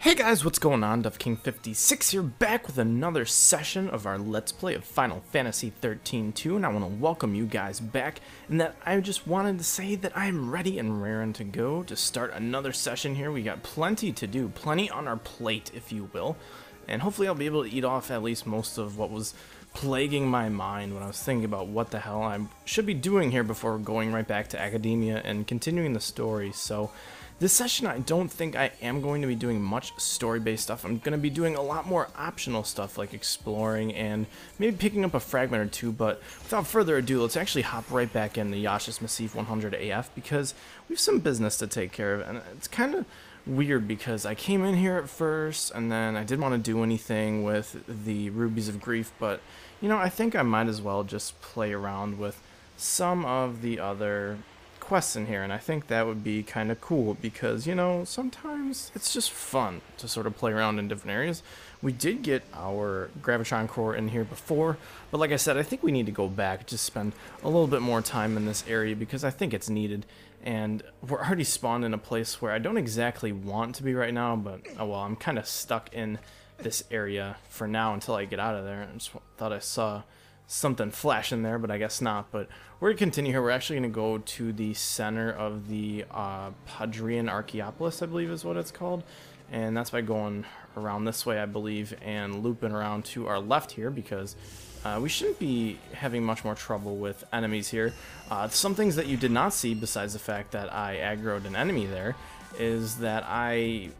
Hey guys, what's going on? DuffKing56 here, back with another session of our Let's Play of Final Fantasy XIII-2, and I want to welcome you guys back, and that I just wanted to say that I'm ready and raring to go to start another session here. We got plenty to do, plenty on our plate, if you will, and hopefully I'll be able to eat off at least most of what was plaguing my mind when I was thinking about what the hell I should be doing here before going right back to academia and continuing the story. So this session, I don't think I am going to be doing much story-based stuff. I'm going to be doing a lot more optional stuff like exploring and maybe picking up a fragment or two, but without further ado, let's actually hop right back into Yaschas Massif 100 AF because we have some business to take care of, and it's kind of weird because I came in here at first and then I didn't want to do anything with the Rubies of Grief, but you know, I think I might as well just play around with some of the other quests in here, and I think that would be kind of cool because, you know, sometimes it's just fun to sort of play around in different areas. We did get our Gravitron core in here before, but like I said, I think we need to go back, just spend a little bit more time in this area because I think it's needed, and we're already spawned in a place where I don't exactly want to be right now, but oh well, I'm kind of stuck in this area for now until I get out of there. I just thought I saw something flash in there, but I guess not. But we're gonna continue here. We're actually gonna go to the center of the Padrian Archaeopolis, I believe is what it's called, and that's by going around this way, I believe, and looping around to our left here because we shouldn't be having much more trouble with enemies here. Some things that you did not see, besides the fact that I aggroed an enemy there, is that I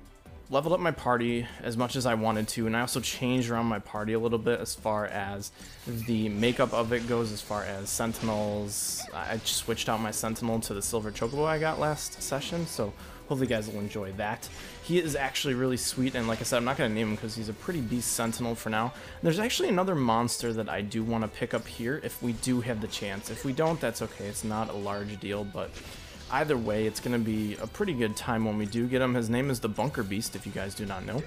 leveled up my party as much as I wanted to, and I also changed around my party a little bit as far as the makeup of it goes, as far as sentinels. I switched out my sentinel to the silver chocobo I got last session, so hopefully you guys will enjoy that. He is actually really sweet, and like I said, I'm not going to name him because he's a pretty beast sentinel for now. There's actually another monster that I do want to pick up here if we do have the chance. If we don't, that's okay. It's not a large deal, but either way, it's going to be a pretty good time when we do get him. His name is the Bunker Beast, if you guys do not know.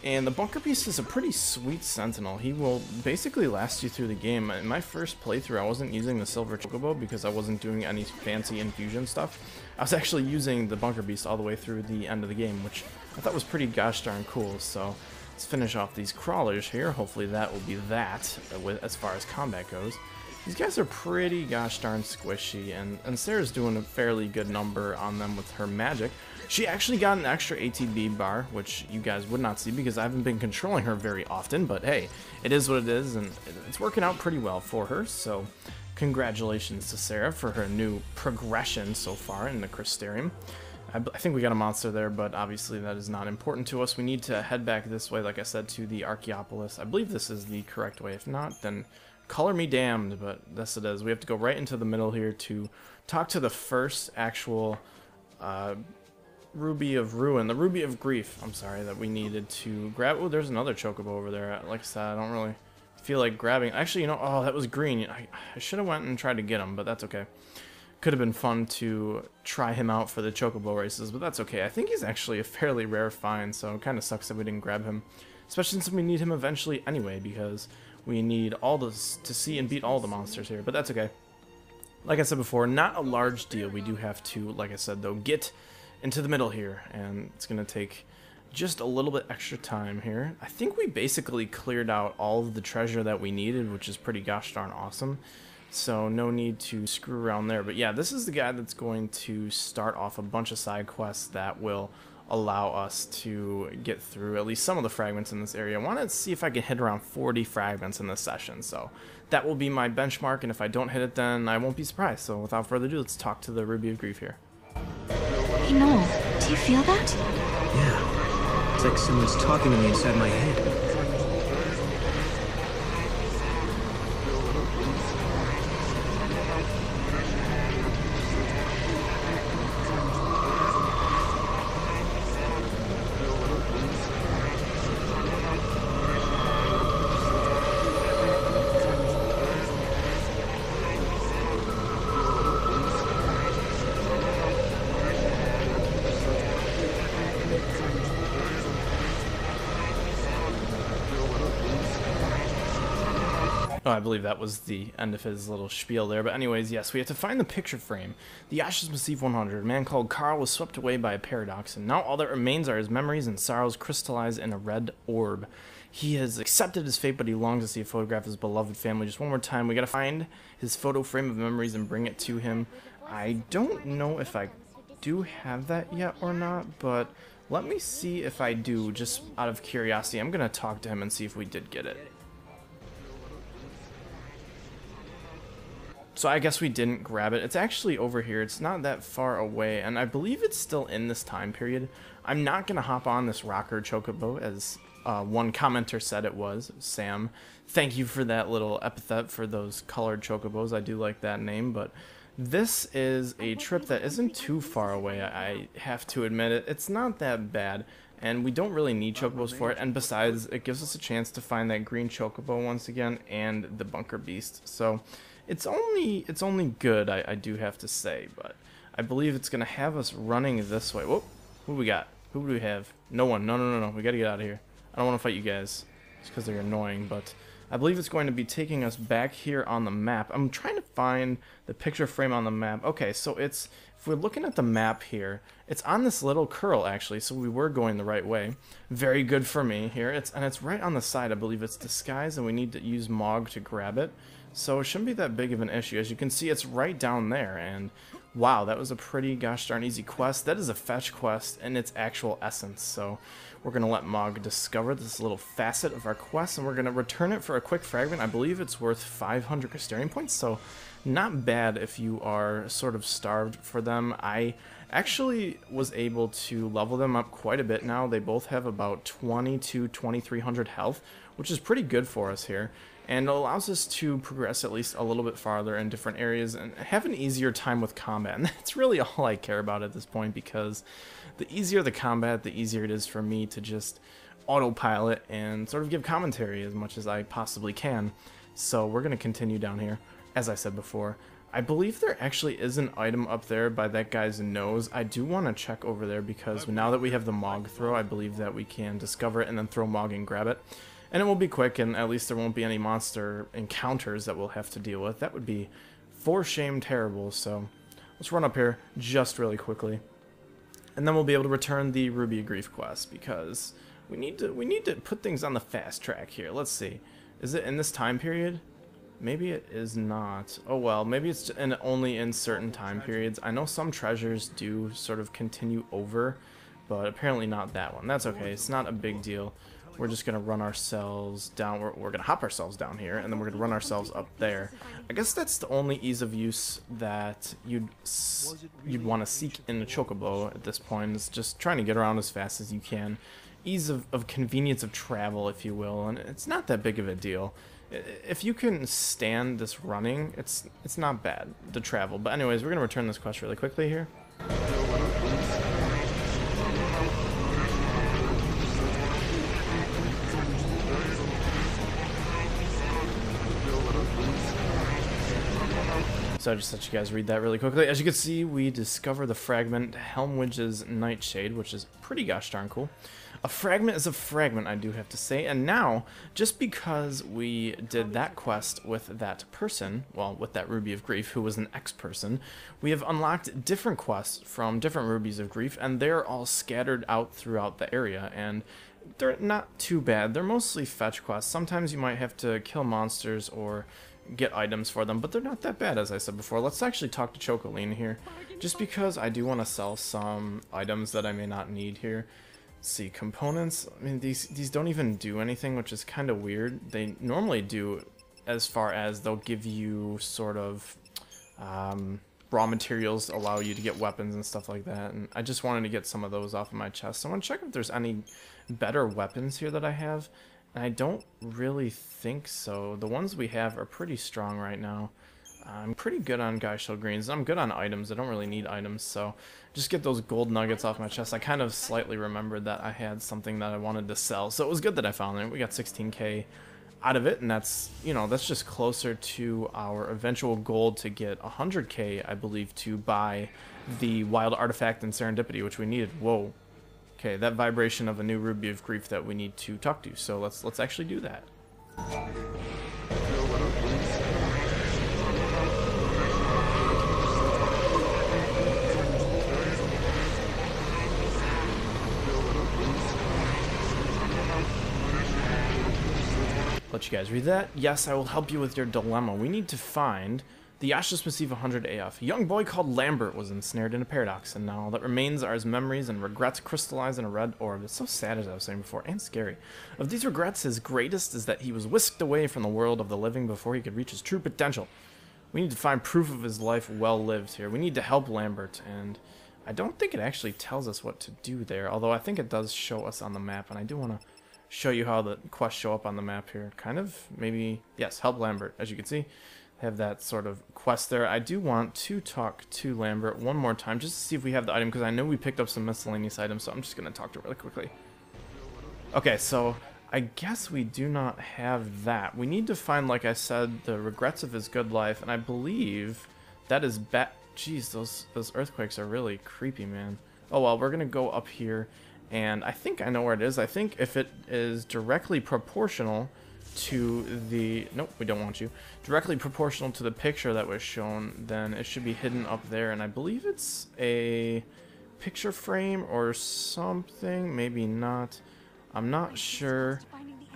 And the Bunker Beast is a pretty sweet sentinel. He will basically last you through the game. In my first playthrough, I wasn't using the Silver Chocobo because I wasn't doing any fancy infusion stuff. I was actually using the Bunker Beast all the way through the end of the game, which I thought was pretty gosh darn cool. So let's finish off these crawlers here. Hopefully that will be that as far as combat goes. These guys are pretty gosh darn squishy, and Sarah's doing a fairly good number on them with her magic. She actually got an extra ATB bar, which you guys would not see because I haven't been controlling her very often, but hey, it is what it is, and it's working out pretty well for her, so congratulations to Sarah for her new progression so far in the Crystarium. I think we got a monster there, but obviously that is not important to us. We need to head back this way, like I said, to the Archaeopolis. I believe this is the correct way. If not, then color me damned, but yes it is. We have to go right into the middle here to talk to the first actual Ruby of Ruin, the Ruby of Grief, I'm sorry, that we needed to grab. Oh, there's another chocobo over there. Like I said, I don't really feel like grabbing. Actually, you know, oh, that was green. I should have went and tried to get him, but that's okay. Could have been fun to try him out for the chocobo races, but that's okay. I think he's actually a fairly rare find, so it kind of sucks that we didn't grab him, especially since we need him eventually anyway, because we need all this to see and beat all the monsters here, but that's okay. Like I said before, not a large deal. We do have to, like I said though, get into the middle here, and it's going to take just a little bit extra time here. I think we basically cleared out all of the treasure that we needed, which is pretty gosh darn awesome. So no need to screw around there. But yeah, this is the guy that's going to start off a bunch of side quests that will allow us to get through at least some of the fragments in this area. I want to see if I can hit around 40 fragments in this session, so that will be my benchmark, and if I don't hit it, then I won't be surprised. So without further ado, let's talk to the Ruby of Grief here. Hey Noel, do you feel that? Yeah, it's like someone's talking to me inside my head. Oh, I believe that was the end of his little spiel there. But anyways, yes, we have to find the picture frame. The Yaschas Massif 100. A man called Carl was swept away by a paradox, and now all that remains are his memories and sorrows crystallized in a red orb. He has accepted his fate, but he longs to see a photograph of his beloved family. Just one more time, we gotta find his photo frame of memories and bring it to him. I don't know if I do have that yet or not, but let me see if I do, just out of curiosity. I'm gonna talk to him and see if we did get it. So I guess we didn't grab it. It's actually over here. It's not that far away, and I believe it's still in this time period. I'm not going to hop on this rocker chocobo, as one commenter said it was. Sam, thank you for that little epithet for those colored chocobos. I do like that name, but this is a trip that isn't too far away. I have to admit it. It's not that bad, and we don't really need chocobos for it, and besides, it gives us a chance to find that green chocobo once again, and the bunker beast. So it's only good, I do have to say, but I believe it's gonna have us running this way. Whoop, who we got? Who do we have? No one. No. We gotta get out of here. I don't want to fight you guys just because they're annoying, but I believe it's going to be taking us back here on the map. I'm trying to find the picture frame on the map. Okay, so if we're looking at the map here, it's on this little curl actually, so we were going the right way. Very good for me here. And it's right on the side. I believe it's disguised, and we need to use Mog to grab it. So it shouldn't be that big of an issue. As you can see, it's right down there, and wow, that was a pretty gosh darn easy quest. That is a fetch quest in its actual essence, so we're going to let Mog discover this little facet of our quest, and we're going to return it for a quick fragment. I believe it's worth 500 Crystarian points, so not bad if you are sort of starved for them. I actually was able to level them up quite a bit now. They both have about 20 to 2300 health, which is pretty good for us here, and it allows us to progress at least a little bit farther in different areas and have an easier time with combat. And that's really all I care about at this point, because the easier the combat, the easier it is for me to just autopilot and sort of give commentary as much as I possibly can. So we're going to continue down here. As I said before, I believe there actually is an item up there by that guy's nose. I do want to check over there, because now that we have the Mog throw, I believe that we can discover it and then throw Mog and grab it. And it will be quick, and at least there won't be any monster encounters that we'll have to deal with. That would be for shame terrible, so let's run up here just really quickly. And then we'll be able to return the Ruby of Grief quest, because we need to put things on the fast track here. Let's see. Is it in this time period? Maybe it is not. Oh well, maybe it's only in certain time periods. I know some treasures do sort of continue over, but apparently not that one. That's okay. It's not a big deal. We're just going to run ourselves down. We're going to hop ourselves down here, and then we're going to run ourselves up there. I guess that's the only ease of use that you'd want to seek in a chocobo at this point, is just trying to get around as fast as you can. Ease of convenience of travel, if you will, and it's not that big of a deal. If you can stand this running, it's not bad, the travel. But anyways, we're going to return this quest really quickly here. So I just let you guys read that really quickly. As you can see, we discover the fragment Helmwidge's Nightshade, which is pretty gosh darn cool. A fragment is a fragment, I do have to say. And now, just because we did that quest with that person, well, with that Ruby of Grief, who was an ex-person, we have unlocked different quests from different Rubies of Grief, and they're all scattered out throughout the area. And they're not too bad. They're mostly fetch quests. Sometimes you might have to kill monsters or get items for them, but they're not that bad, as I said before. Let's actually talk to Chocoline here, just because I do want to sell some items that I may not need here. Let's see, components. I mean, these don't even do anything, which is kind of weird. They normally do, as far as they'll give you sort of raw materials, allow you to get weapons and stuff like that, and I just wanted to get some of those off of my chest. So I want to check if there's any better weapons here that I have. I don't really think so. The ones we have are pretty strong right now. I'm pretty good on Geishel Greens. I'm good on items. I don't really need items, so just get those gold nuggets off my chest. I kind of slightly remembered that I had something that I wanted to sell, so it was good that I found it. We got 16k out of it, and that's, you know, that's just closer to our eventual goal to get 100k, I believe, to buy the Wild Artifact and Serendipity, which we needed. Whoa. Okay, that vibration of a new Ruby of Grief that we need to talk to, so let's actually do that. let you guys read that. Yes, I will help you with your dilemma. We need to find the Yaschas Massif 100 AF. A young boy called Lambert was ensnared in a paradox, and now all that remains are his memories and regrets crystallized in a red orb. It's so sad, as I was saying before, and scary. Of these regrets, his greatest is that he was whisked away from the world of the living before he could reach his true potential. We need to find proof of his life well lived here. We need to help Lambert, and I don't think it actually tells us what to do there, although I think it does show us on the map, and I do want to show you how the quests show up on the map here. Kind of, maybe, yes, help Lambert, as you can see. Have that sort of quest there. I do want to talk to Lambert one more time just to see if we have the item, because I know we picked up some miscellaneous items, so I'm just going to talk to her really quickly. Okay, so I guess we do not have that. We need to find, like I said, the regrets of his good life, and I believe that is Jeez, those earthquakes are really creepy, man. Oh well, we're going to go up here, and I think I know where it is. I think if it is directly proportional to the nope, we don't want you directly proportional to the picture that was shown, then it should be hidden up there, and I believe it's a picture frame or something, maybe not, I'm not sure,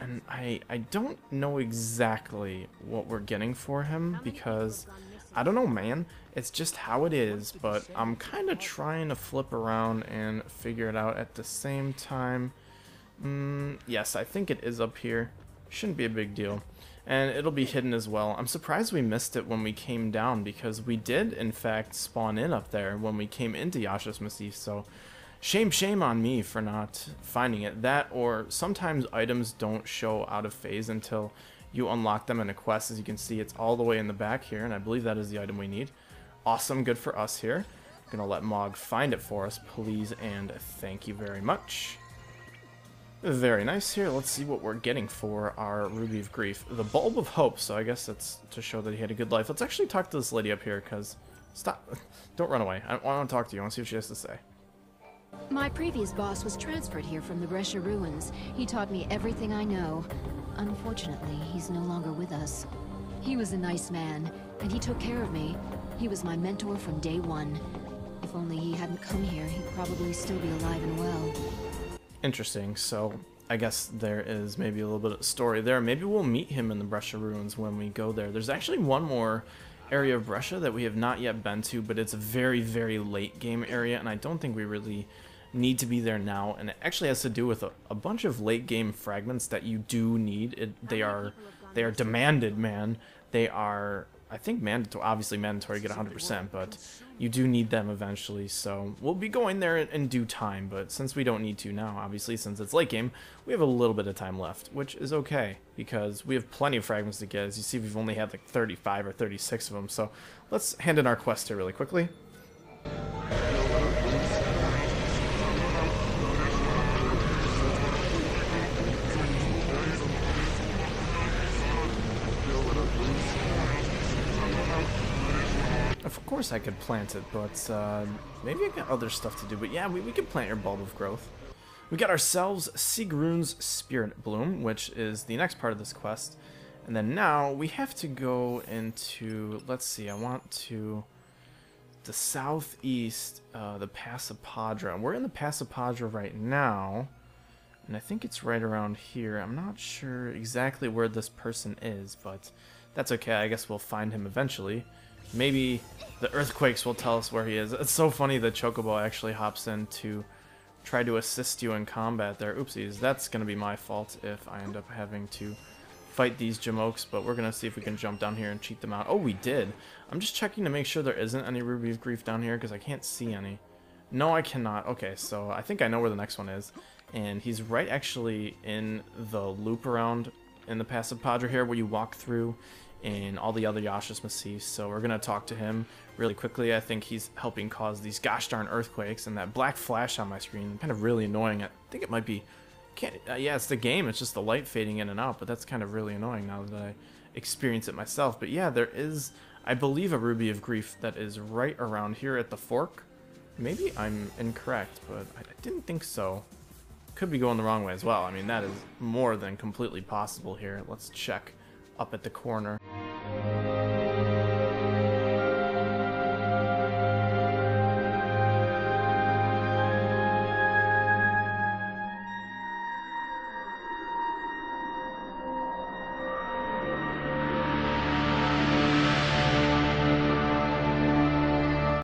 and I don't know exactly what we're getting for him, because I don't know, man, it's just how it is, but I'm kind of trying to flip around and figure it out at the same time. Yes, I think it is up here. Shouldn't be a big deal, and it'll be hidden as well. I'm surprised we missed it when we came down, because we did in fact spawn in up there when we came into Yaschas Massif, so shame on me for not finding it. That, or sometimes items don't show out of phase until you unlock them in a quest. As you can see, it's all the way in the back here, and I believe that is the item we need. Awesome, good for us here. I'm gonna let Mog find it for us, please, and thank you very much. Very nice. Here, let's see what we're getting for our Ruby of Grief. The Bulb of Hope, so I guess that's to show that he had a good life. Let's actually talk to this lady up here, because... Stop. Don't run away. I want to talk to you. I want to see what she has to say. My previous boss was transferred here from the Brescia ruins. He taught me everything I know. Unfortunately, he's no longer with us. He was a nice man, and he took care of me. He was my mentor from day one. If only he hadn't come here, he'd probably still be alive and well. Interesting. So I guess there is maybe a little bit of story there. Maybe we'll meet him in the Brescia ruins when we go there. There's actually one more area of Brescia that we have not yet been to, but it's a very, very late game area, and I don't think we really need to be there now. And it actually has to do with a bunch of late game fragments that you do need. They are demanded, man. They are, I think, mandatory. Obviously mandatory to get 100%, but you do need them eventually, so we'll be going there in due time. But since we don't need to now, obviously, since it's late game, we have a little bit of time left, which is okay, because we have plenty of fragments to get. As you see, we've only had like 35 or 36 of them, so let's hand in our quest here really quickly. Of course I could plant it, but maybe I got other stuff to do. But yeah, we could plant your Bulb of Growth. We got ourselves Sigrun's Spirit Bloom, which is the next part of this quest. And then now we have to go into, let's see, I want to the southeast, the Passapadra. We're in the Passapadra right now, and I think it's right around here. I'm not sure exactly where this person is, but that's okay. I guess we'll find him eventually. Maybe the earthquakes will tell us where he is. It's so funny that Chocobo actually hops in to try to assist you in combat there. Oopsies, that's going to be my fault if I end up having to fight these Jamokes, but we're going to see if we can jump down here and cheat them out. Oh, we did. I'm just checking to make sure there isn't any Ruby of Grief down here, because I can't see any. No, I cannot. Okay, so I think I know where the next one is, and he's right actually in the loop around in the Passapadra here where you walk through and all the other Yaschas Massif, so we're going to talk to him really quickly. I think he's helping cause these gosh darn earthquakes, and that black flash on my screen, kind of really annoying. I think it might be, yeah, it's the game, it's just the light fading in and out, but that's kind of really annoying now that I experience it myself. But yeah, there is, I believe, a Ruby of Grief that is right around here at the fork. Maybe I'm incorrect, but I didn't think so. Could be going the wrong way as well. I mean, that is more than completely possible here. Let's check up at the corner.